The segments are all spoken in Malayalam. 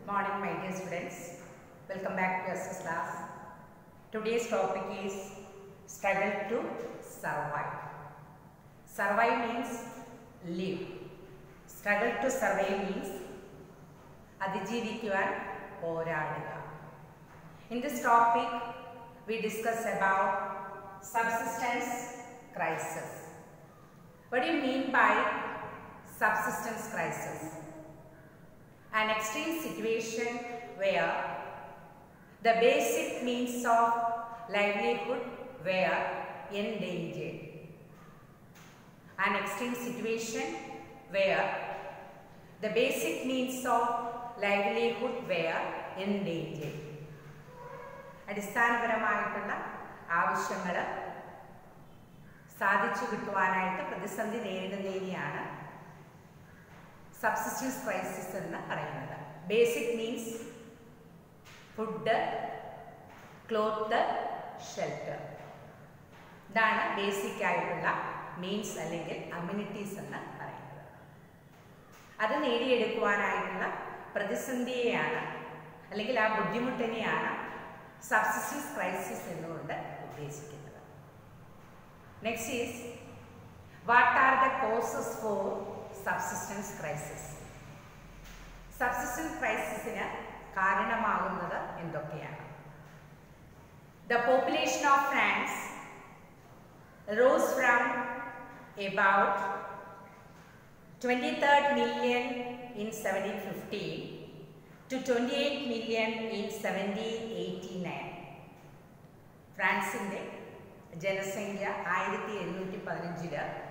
Morning, my dear students. Welcome back to SS class. Today's topic is struggle to survive. Survive means live. Struggle to survive means അതിജീവിക്കുവാൻ പോരാടുക. In this topic, we discuss about subsistence crisis. What do you mean by subsistence crisis? An extreme situation where the basic means of livelihood were endangered. An extreme situation where the basic means of livelihood were endangered. അടിസ്ഥാനപരമായിട്ടുള്ള ആവശ്യങ്ങൾ സാധിച്ചു കിട്ടുവാനായിട്ട് പ്രതിസന്ധി നേരിടുന്നതിനെയാണ് സബ്സിസ്റ്റൻസ് ക്രൈസിസ് എന്ന് പറയുന്നത്. Basic means food, cloth, shelter. ഇതാണ് ബേസിക് ആയിട്ടുള്ള മീൻസ് അല്ലെങ്കിൽ അമ്യൂണിറ്റീസ് എന്ന് പറയുന്നത്. അത് നേടിയെടുക്കുവാനായിട്ടുള്ള പ്രതിസന്ധിയെയാണ് അല്ലെങ്കിൽ ആ ബുദ്ധിമുട്ടിനെയാണ് സബ്സിസ്റ്റൻസ് ക്രൈസിസ് എന്നുകൊണ്ട് ഉദ്ദേശിക്കുന്നത്. Next is what are the causes for subsistence crisis. Subsistence crisisന് കാരണമാകുന്നത് എന്തൊക്കെയാണ്? The population of France rose from about 23 million in 1715 to 28 million in 1789. ഫ്രാൻസിന്റെ ജനസംഖ്യ 1715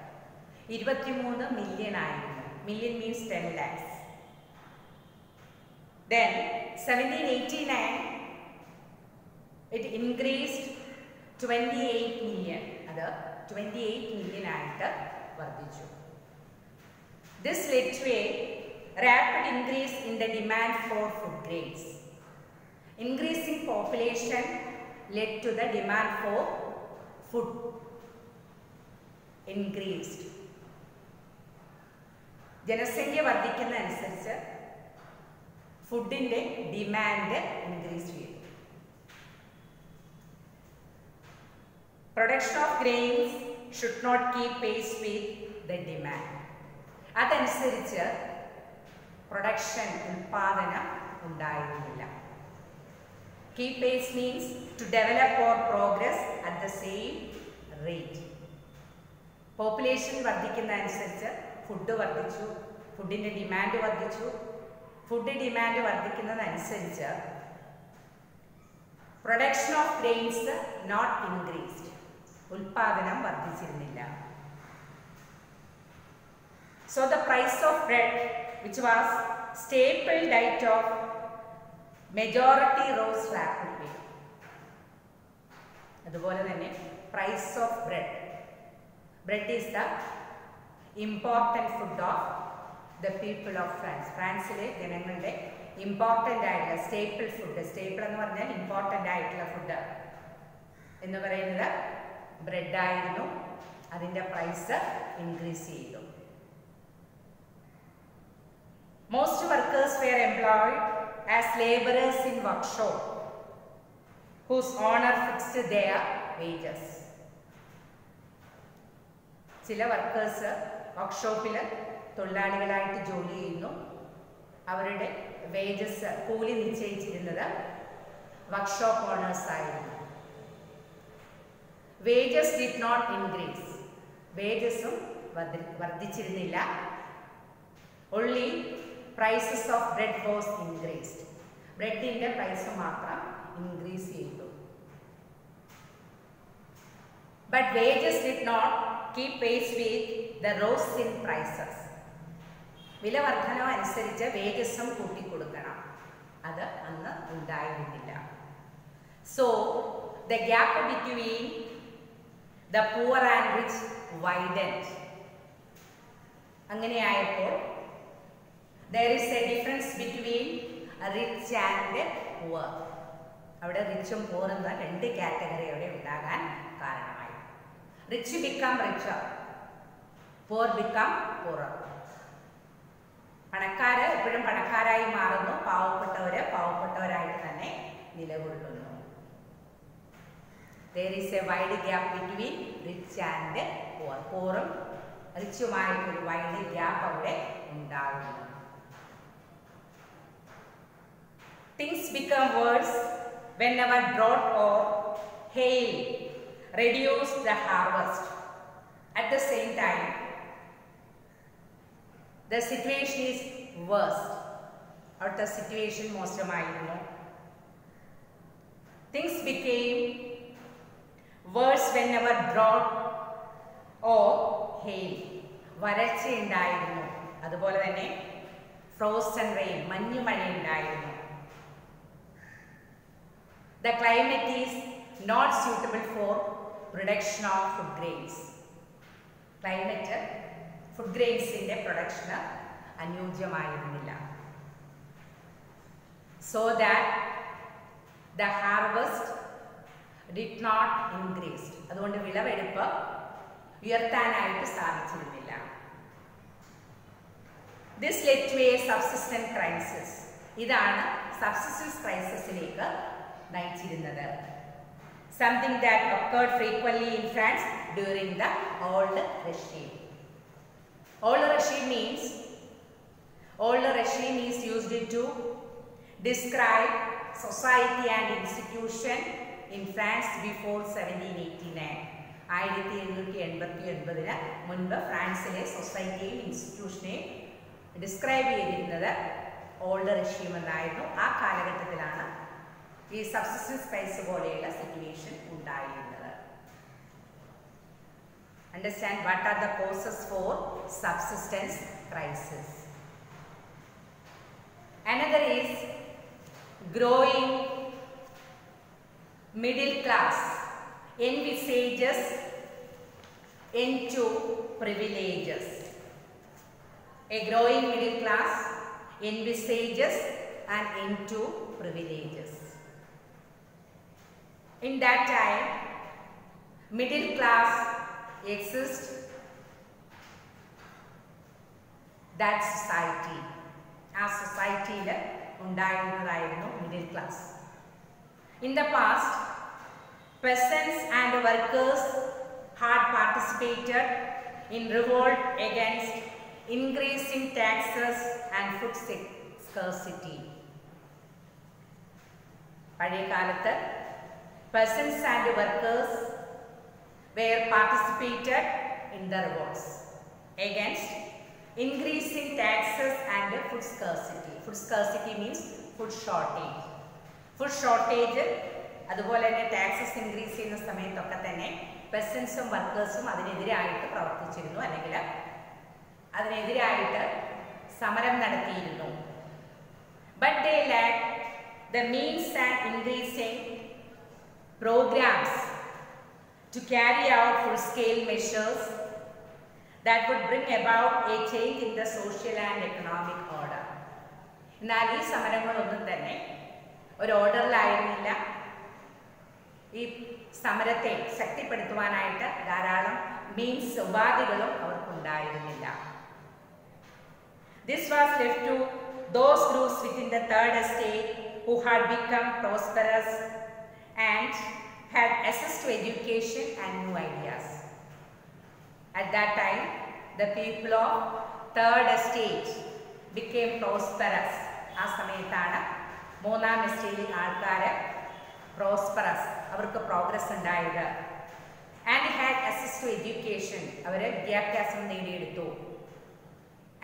23 മില്യൺ ആയിരുന്നു. Million means 10 lakhs. Then 1789 it increased 28 million. അത് 28 മില്യൺ ആയിട്ട് വർദ്ധിച്ചു. This led to a rapid increase in the demand for food grains. Increasing population led to the demand for food increased. ജനസംഖ്യ വർദ്ധിക്കുന്നതനുസരിച്ച് ഫുഡിൻ്റെ ഡിമാൻഡ് ഇൻക്രീസ് ചെയ്യും. Production of grains should not keep pace with the demand. അതനുസരിച്ച് പ്രൊഡക്ഷൻ ഉൽപാദനം ഉണ്ടായിരുന്നില്ല. Keep pace means to develop or progress at the same rate. Population വർദ്ധിക്കുന്നതനുസരിച്ച് ഫുഡ് വർദ്ധിച്ചു, ഫുഡിൻ്റെ ഡിമാൻഡ് വർദ്ധിച്ചു. ഫുഡ് ഡിമാൻഡ് വർദ്ധിക്കുന്നതനുസരിച്ച് production of grains not increased, ഉൽപാദനം വർദ്ധിച്ചിരുന്നില്ല. So the price of bread which was staple diet of majority rose rapidly. അതുപോലെ തന്നെ price of bread. Bread is the important food of the people of France. ഫ്രാൻസിലെ ജനങ്ങളുടെ ഇമ്പോർട്ടൻ്റ് ആയിട്ടുള്ള സ്റ്റേപ്പിൾ ഫുഡ്. സ്റ്റേപ്പിൾ എന്ന് പറഞ്ഞാൽ ഇമ്പോർട്ടൻ്റ് ആയിട്ടുള്ള ഫുഡ് എന്ന് പറയുന്നത് ബ്രെഡായിരുന്നു. അതിൻ്റെ പ്രൈസ് ഇൻക്രീസ് ചെയ്തു. Most workers were employed as labourers in workshop whose owner fixed their wages. ചില വർക്കേഴ്സ് വർക്ക്ഷോപ്പിൽ തൊഴിലാളികളായിട്ട് ജോലി ചെയ്യുന്നു. അവരുടെ വേജസ്, കൂലി നിശ്ചയിച്ചിരുന്നത് വർക്ക്ഷോപ്പ് ഓണേഴ്സ് ആയിരുന്നു. Wages did not increase. വേജസും വർദ്ധിച്ചിരുന്നില്ല. Only prices of bread was increased. ബ്രെഡിൻ്റെ പ്രൈസ് മാത്രം ഇൻക്രീസ് ചെയ്തു. But wages did not keep pace with the rose in prices. വില വർധനവ് അനുസരിച്ച് വേജസും കൂട്ടിക്കൊടുക്കണം. അത് അന്ന് ഉണ്ടായിരുന്നില്ല. So the gap between the poor and rich widened. അങ്ങനെയായപ്പോൾ there is a difference between rich and poor. അവിടെ റിച്ചും പൂർ എന്ന രണ്ട് കാറ്റഗറി അവിടെ ഉണ്ടാകാൻ കാരണമായി. Rich become richer, poor become poorer. പണക്കാർ എപ്പോഴും പണക്കാരായി മാറുന്നു, പാവപ്പെട്ടവരായിട്ട് തന്നെ നിലകൊള്ളുന്നു. There is a wide gap between rich and poor. പോറും റിച്ചുമായിട്ടൊരു വൈഡ് ഗ്യാപ്പ് അവിടെ ഉണ്ടാകുന്നു. Things become worse whenever drought or hail reduce the harvest. At the same time, the situation is worse. Our situation മോശമായിരുന്നു. Things became worse whenever drought or hail. വരൾച്ച ഉണ്ടായിരുന്നു, അതുപോലെ തന്നെ frozen rain, മഞ്ഞുമഴ ഉണ്ടായിരുന്നു. The climate is not suitable for production of food grains. Climate food grains in the production അനുയോജ്യമായിരുന്നില്ല. So that the harvest did not increase. അതുകൊണ്ട് വിളവെടുപ്പ് ഉയർത്താനായിട്ട് സാധിച്ചിരുന്നില്ല. This led to a subsistence crisis. ഇതാണ് subsistence crisisലേക്ക് നയിച്ചിരുന്നത്. Something that occurred frequently in France during the old regime. Old regime is used to describe society and institution in France before 1789. 1789 മുൻപ് ഫ്രാൻസിലെ സൊസൈറ്റിയെയും ഇൻസ്റ്റിറ്റ്യൂഷനെയും ഡിസ്ക്രൈബ് ചെയ്തിരുന്നത് ഓൾഡ് റെഷീം എന്നായിരുന്നു. ആ കാലഘട്ടത്തിലാണ് ഈ സബ്സിസ്റ്റൻസ് ക്രൈസിസ് പോലെയുള്ള സിറ്റുവേഷൻ ഉണ്ടായിരുന്നത്. Understand what are the causes for subsistence crisis. Another is growing middle class envisages into privileges. A growing middle class envisages an into privileges. In that time, middle class exists that society. ആ സൊസൈറ്റിയിൽ ഉണ്ടായിരുന്നതായിരുന്നു middle class. In the past, peasants and workers had participated in revolt against increasing taxes and food scarcity. പഴയ കാലത്ത് peasants and workers were participated in the revolts against increasing taxes and food scarcity. Food scarcity means food shortage. Food shortage അതുപോലെ തന്നെ ടാക്സസ് ഇൻക്രീസ് ചെയ്യുന്ന സമയത്തൊക്കെ തന്നെ പെസൻസും വർക്കേഴ്സും അതിനെതിരായിട്ട് പ്രവർത്തിച്ചിരുന്നു, അല്ലെങ്കിൽ അതിനെതിരായിട്ട് സമരം നടത്തിയിരുന്നു. But they lacked the means and increasing programs to carry out full-scale measures that would bring about a change in the social and economic order. എന്നാൽ ഈ സമരങ്ങളൊന്നും തന്നെ ഒരു ഓർഡറിലായിരുന്നില്ല. ഈ സമരത്തെ ശക്തിപ്പെടുത്തുവാനായിട്ട് ധാരാളം means ഉപാധികളും അവർക്കുണ്ടായിരുന്നില്ല. This was left to those groups within the third estate who had become prosperous and had access to education and new ideas. At that time, the people of third estate became prosperous. ആ സമയത്താണ് മൂന്നാം എസ്റ്റേറ്റിൽ ആൾക്കാർ പ്രോസ്പെറസ്, അവർക്ക് പ്രോഗ്രസ് ഉണ്ടായത്. And had access to education, അവർ വിദ്യാഭ്യാസം നേടിയെടുത്തു.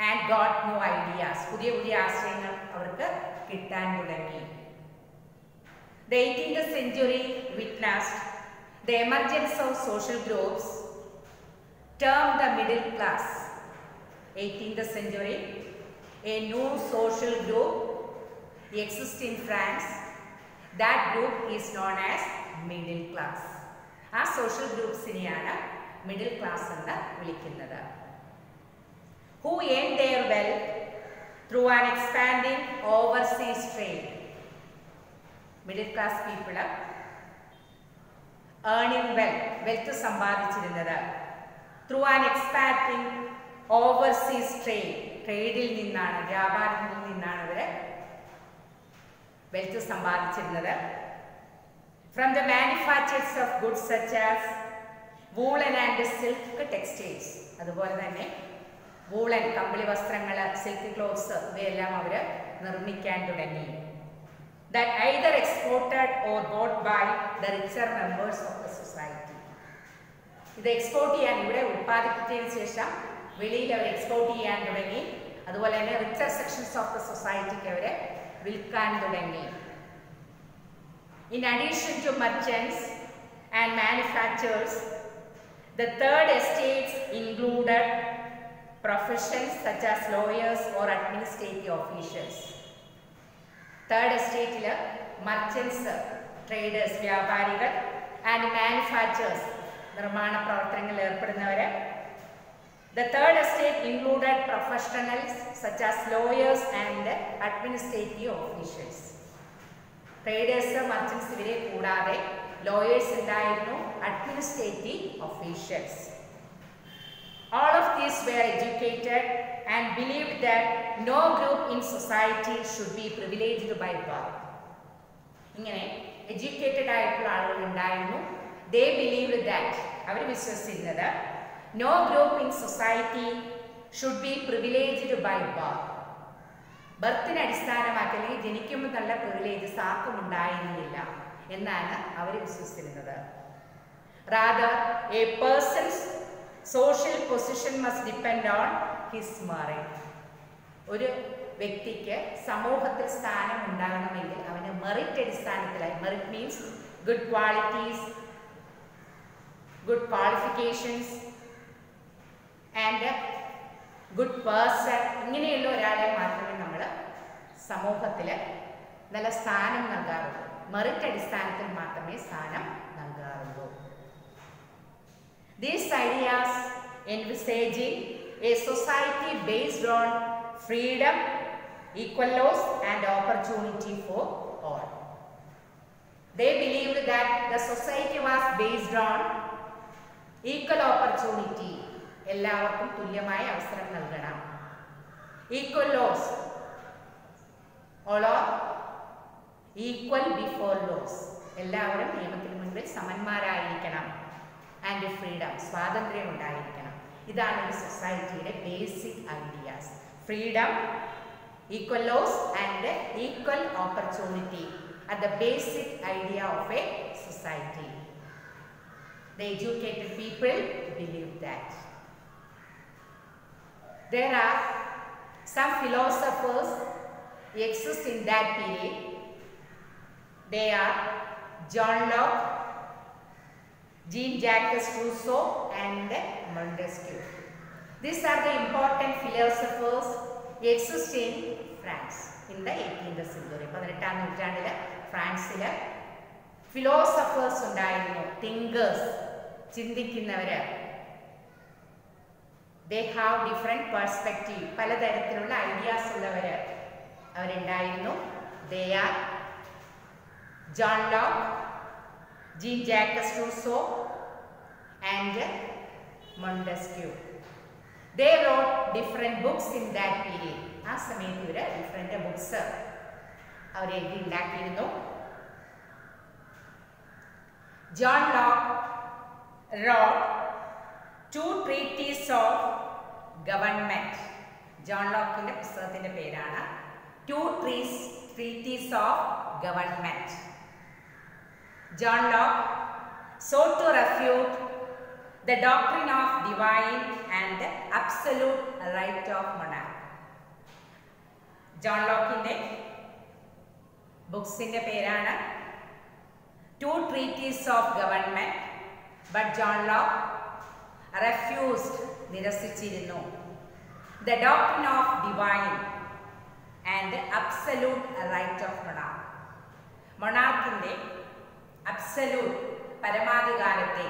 ആൻഡ് ഗോട്ട് ന്യൂ ഐഡിയാസ്, പുതിയ പുതിയ ആശയങ്ങൾ അവർക്ക് കിട്ടാൻ തുടങ്ങി. The 18th century witnessed the emergence of social groups termed the middle class. 18th century, a new social group exists in France. That group is known as middle class. ആ social groupsനെയാണ് middle class എന്ന് വിളിക്കുന്നത്. Who earn their wealth through an expanding overseas trade. Middle class people earning wealth സമ്പാദിച്ചിരുന്നത് through an expanding ഓവർസീസ് ട്രേഡിൽ നിന്നാണ്, വ്യാപാരത്തിൽ നിന്നാണ് അവർ വെൽത്ത് സമ്പാദിച്ചിരുന്നത്. From the manufactures of goods such as woollen and silk textiles, അതുപോലെ തന്നെ വൂളൻ കമ്പിളി വസ്ത്രങ്ങൾ, സിൽക്ക് ക്ലോത്ത്സ് ഇവയെല്ലാം അവർ നിർമ്മിക്കാൻ തുടങ്ങി. That either exported or bought by the richer members of the society. ഇത് എക്സ്പോർട്ട് ചെയ്യാൻ, ഇവിടെ ഉത്പാദിപ്പിച്ചതിന് ശേഷം വെളിയിൽ അവർ എക്സ്പോർട്ട് ചെയ്യാൻ തുടങ്ങി. അതുപോലെ തന്നെ റിച്ചർ സെക്ഷൻസ് ഓഫ് ദ സൊസൈറ്റിക്ക് അവർ വിൽക്കാൻ തുടങ്ങി. In addition to merchants and manufacturers, the third estates included professions such as lawyers or administrative officials. Third എസ്റ്റേറ്റിൽ മർച്ചൻസ്, ട്രേഡേഴ്സ്, വ്യാപാരികൾ, ആൻഡ് മാനുഫാക്ചേഴ്സ്, നിർമ്മാണ പ്രവർത്തനങ്ങളിൽ ഏർപ്പെടുന്നവർ. The third estate included professionals such as lawyers and administrative officials. Traders, merchants ഇവരെ കൂടാതെ ലോയേഴ്സ് ഉണ്ടായിരുന്നു, administrative officials. All of these were educated and believed that no group in society should be privileged by birth. ഇങ്ങനെ എഡ്യൂക്കേറ്റഡ് ആയിട്ടുള്ള ആളുകൾ ഉണ്ടായിരുന്നു. They believed that, അവർ വിശ്വസിക്കുന്നത്, no group in society should be privileged by birth. ബർത്തിനെ അടിസ്ഥാനമാക്കി അല്ലെങ്കിൽ ജനിക്കുമ്പോൾ നല്ല പ്രിവിലേജസ് ആർക്കും ഉണ്ടായിരുന്നില്ല എന്നാണ് അവർ വിശ്വസിച്ചിരുന്നത്. Rather, a person's social position must depend on his merit. ഒരു വ്യക്തിക്ക് സമൂഹത്തിൽ സ്ഥാനം ഉണ്ടാകണമെങ്കിൽ അവന് മെറിറ്റ് അടിസ്ഥാനത്തിലായി, merit means good qualities, good qualifications and good person, ഇങ്ങനെയുള്ള ഒരാളെ മാത്രമേ നമ്മൾ സമൂഹത്തിൽ നല്ല സ്ഥാനം നൽകാറുള്ളൂ. മെറിറ്റ് അടിസ്ഥാനത്തിൽ മാത്രമേ സ്ഥാനം നൽകാറുള്ളൂ. These ideas envisaging a society based on freedom, equal laws and opportunity for all. They believed that the society was based on equal opportunity, എല്ലാവർക്കും തുല്യമായ അവസരം നൽകണം. Equal laws, all are equal before laws, എല്ലാവരും നിയമത്തിന് മുൻപിൽ സമന്മാരായിരിക്കണം. ആൻഡ് ഫ്രീഡം, സ്വാതന്ത്ര്യം ഉണ്ടായിരിക്കണം. ഇതാണ് ഒരു സൊസൈറ്റിയുടെ basic ideas. Freedom, equal laws and equal opportunity are the basic idea of a society. The educated people believe that. There are some philosophers who exist in that period. They are John Locke, Jean-Jacques Rousseau and Montesquieu. These are the important philosophers who exist in France in the 18th century. 18ാം നൂറ്റാണ്ടിൽ ഫ്രാൻസിൽ ഫിലോസഫേഴ്സ് ഉണ്ടായിരുന്നു, തിങ്കേഴ്സ്, ചിന്തിക്കുന്നവർ. They have different perspective, പലതരത്തിലുള്ള ഐഡിയാസ് ഉള്ളവർ അവരുണ്ടായിരുന്നു. They are John Locke, Jean-Jacques Rousseau and Montesquieu. They wrote different books in that period. ആ സമയത്ത് ഇവർ ഡിഫറെൻ്റ് ബുക്സ് അവർ എഴുതി ഉണ്ടാക്കിയിരുന്നു. John Locke wrote 2 treatises of government. John ലോക്കിൻ്റെ പുസ്തകത്തിൻ്റെ പേരാണ് 2 treatises of government. John Locke sought to refute the doctrine of divine and absolute right of monarch. John ലോക്കിൻ്റെ ബുക്സിൻ്റെ പേരാണ് 2 treatises of government. But John Locke refused, നിരസിച്ചിരുന്നു, the doctrine of divine and absolute right of monarch. മൊണാർക്കിൻ്റെ അബ്സല്യൂട്ട് പരമാധികാരത്തെ,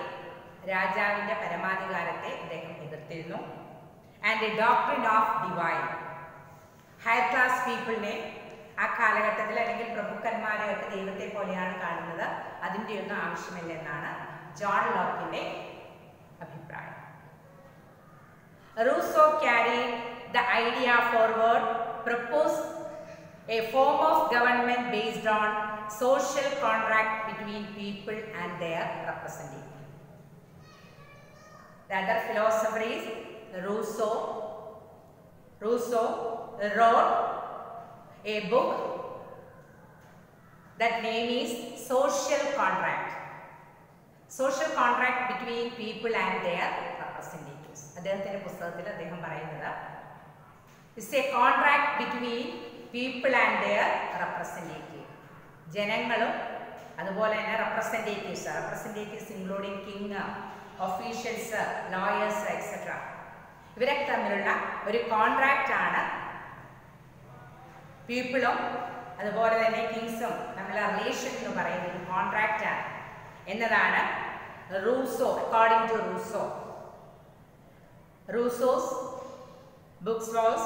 രാജാവിൻ്റെ പരമാധികാരത്തെ അദ്ദേഹം എതിർത്തിരുന്നു. And doctrine of divine, higher class പീപ്പിളിനെ ആ കാലഘട്ടത്തിൽ അല്ലെങ്കിൽ പ്രഭുക്കന്മാരെയൊക്കെ ദൈവത്തെ പോലെയാണ് കാണുന്നത്, അതിൻ്റെ ഒന്നും ആവശ്യമില്ലെന്നാണ് ജോൺ ലോക്കിൻ്റെ അഭിപ്രായം. Rousseau carried the idea forward, proposed a form of government based on social contract between people and their representatives. The other philosopher is Rousseau. Rousseau wrote a book that name is Social Contract. Social contract between people and their representatives. അദ്ദേഹത്തിന്റെ പുസ്തകത്തിൽ അദ്ദേഹം പറയുന്നത് it's A contract between people and their representative. ജനങ്ങളും അതുപോലെ തന്നെ representatives including king, officials, lawyers etcetera, ഇവരൊക്കെ തമ്മിലുള്ള ഒരു കോൺട്രാക്റ്റ് ആണ് പീപ്പിളും അതുപോലെ തന്നെ കിങ്സും തമ്മിലുള്ള റിലേഷൻ എന്ന് പറയുന്ന ഒരു കോൺട്രാക്റ്റ് ആണ് എന്നതാണ് Rousseau, according to Rousseau. Rousseau's books was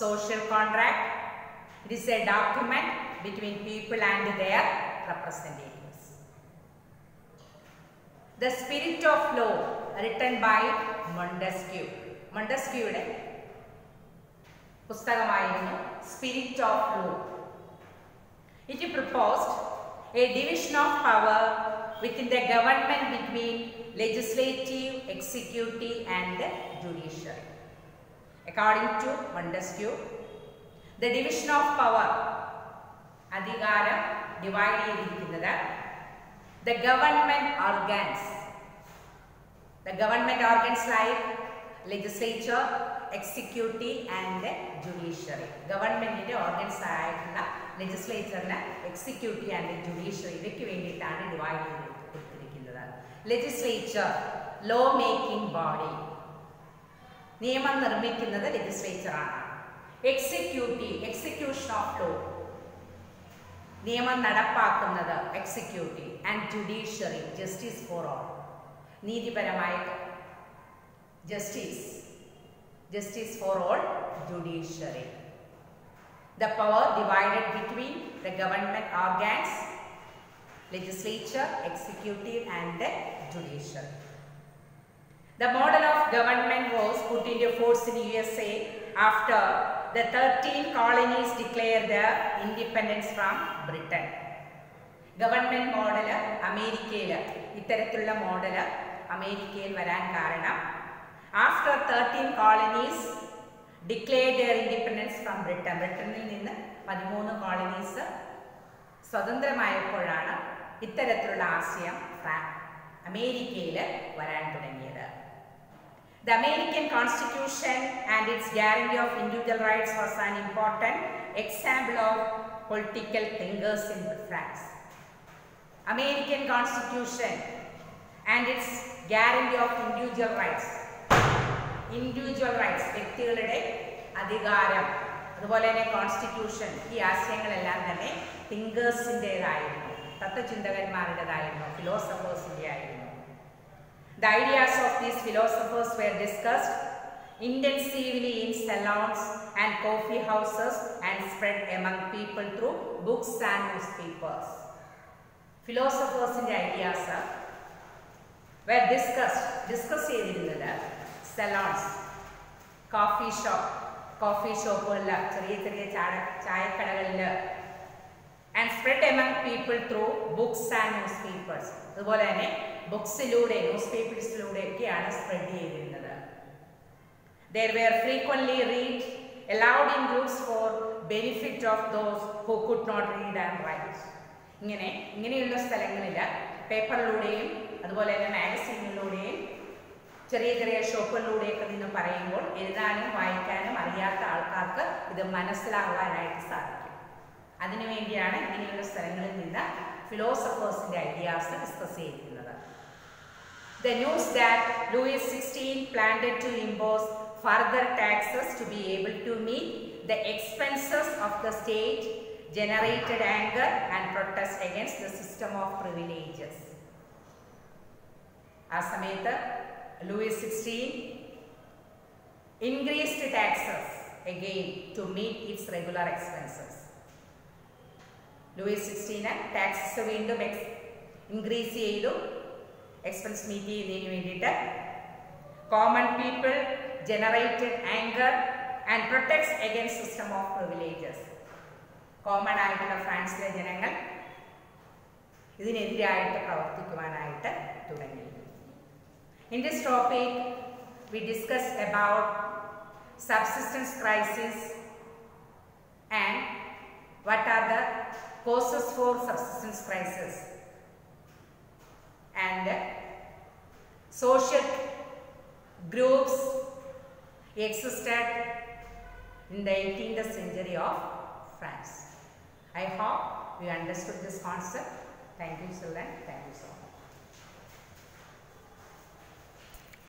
Social Contract. It is a document between people and their representatives. The Spirit of Law, written by Montesquieu. Montesquieuടെ പുസ്തകമായിരുന്നു Spirit of Law. It proposed a division of power within the government between legislative, executive and judiciary. According to Montesquieu, the division of power, അധികാരം ഡിവൈഡ് ചെയ്തിരിക്കുന്നത് the government organs like legislature, executive and judiciary. ഗവൺമെന്റിന്റെ ഓർഗൻസ് ആയിട്ടുള്ള ലെജിസ്ലേച്ചറിന്, എക്സിക്യൂട്ടീവ് ആൻഡ് ജുഡീഷ്യറി ഇവയ്ക്ക് വേണ്ടിയിട്ടാണ് ഡിവൈഡ് ചെയ്തിരിക്കുന്നത്. ലെജിസ്ലേച്ചർ, ലോ മേക്കിംഗ് ബോഡി, നിയമം നിർമ്മിക്കുന്നത് ലെജിസ്ലേച്ചർ ആണ്. എക്സിക്യൂട്ടീവ്, എക്സിക്യൂഷൻ ഓഫ് ലോ, നിയമം നടപ്പാക്കുന്നത് executive. And judiciary, justice for all, നീതിപരമായ justice for all, judiciary. The power divided between the government organs, legislature, executive and the judiciary. The model of government was put into force in USA after the 13 colonies declared their independence from Britain. Government model അമേരിക്കയിൽ, ഇത്തരത്തിലുള്ള മോഡൽ അമേരിക്കയിൽ വരാൻ കാരണം after 13 colonies declared their independence from Britain. ബ്രിട്ടനിൽ നിന്ന് 13 കോളനീസ് സ്വതന്ത്രമായപ്പോഴാണ് ഇത്തരത്തിലുള്ള ആശയം അമേരിക്കയിൽ വരാൻ തുടങ്ങിയത്. The American Constitution and its guarantee of individual rights was an important example of political thinkers in France. American Constitution and its guarantee of individual rights, വ്യക്തികളുടെ അധികാരം, അതുപോലെ തന്നെ കോൺസ്റ്റിറ്റ്യൂഷൻ, ഈ ആശയങ്ങളെല്ലാം തന്നെ തിങ്കേഴ്സിൻ്റെതായിരുന്നു, തത്വചിന്തകന്മാരുടേതായിരുന്നു, ഫിലോസഫേഴ്സിൻ്റെ ആയിരുന്നു. The ideas of these philosophers were discussed intensively in salons and coffee houses and spread among people through books and newspapers. Philosophers' ideas were discussed ചെയ്തിരുന്നത് സലോൺസ്, കോഫി ഷോപ്പുകളിൽ, ചെറിയ ചായക്കടകളിൽ, and spread among people through books and newspapers. അതുപോലെ തന്നെ ബുക്സിലൂടെ, ന്യൂസ് പേപ്പേഴ്സിലൂടെയൊക്കെയാണ് സ്പ്രെഡ് ചെയ്തിരുന്നത്. They were frequently read aloud in groups for benefit of those who could not read and write. ഇങ്ങനെയുള്ള സ്ഥലങ്ങളിൽ പേപ്പറിലൂടെയും അതുപോലെ തന്നെ മാഗസീനിലൂടെയും ചെറിയ ഷോപ്പുകളിലൂടെയൊക്കെ നിന്ന് പറയുമ്പോൾ എഴുതാനും വായിക്കാനും അറിയാത്ത ആൾക്കാർക്ക് ഇത് മനസ്സിലാകാനായിട്ട് സാധിക്കും. അതിനുവേണ്ടിയാണ് ഇങ്ങനെയുള്ള സ്ഥലങ്ങളിൽ നിന്ന് ഫിലോസഫേഴ്സിൻ്റെ ഐഡിയാസ് ഡിസ്കസ് ചെയ്തിരുന്നത്. The news that Louis XVI planned to impose further taxes to be able to meet the expenses of the state generated anger and protest against the system of privileges. ആ സമയത്ത് Louis XVI increased taxes again to meet its regular expenses. Louis XVI taxes വീണ്ടും increase ചെയ്തു, എക്സ്പെൻസ് മീറ്റ് ചെയ്യുന്നതിന് വേണ്ടിയിട്ട്. Common people generated anger and protects against system of privileges. Common ആയിട്ടുള്ള ഫ്രാൻസിലെ ജനങ്ങൾ ഇതിനെതിരായിട്ട് പ്രവർത്തിക്കുവാനായിട്ട് തുടങ്ങി. In this topic, we discussed about subsistence crisis and what are the causes for subsistence crisis, and social groups existed in the 18th century of France. I hope you understood this concept. Thank you, children. Thank you so much.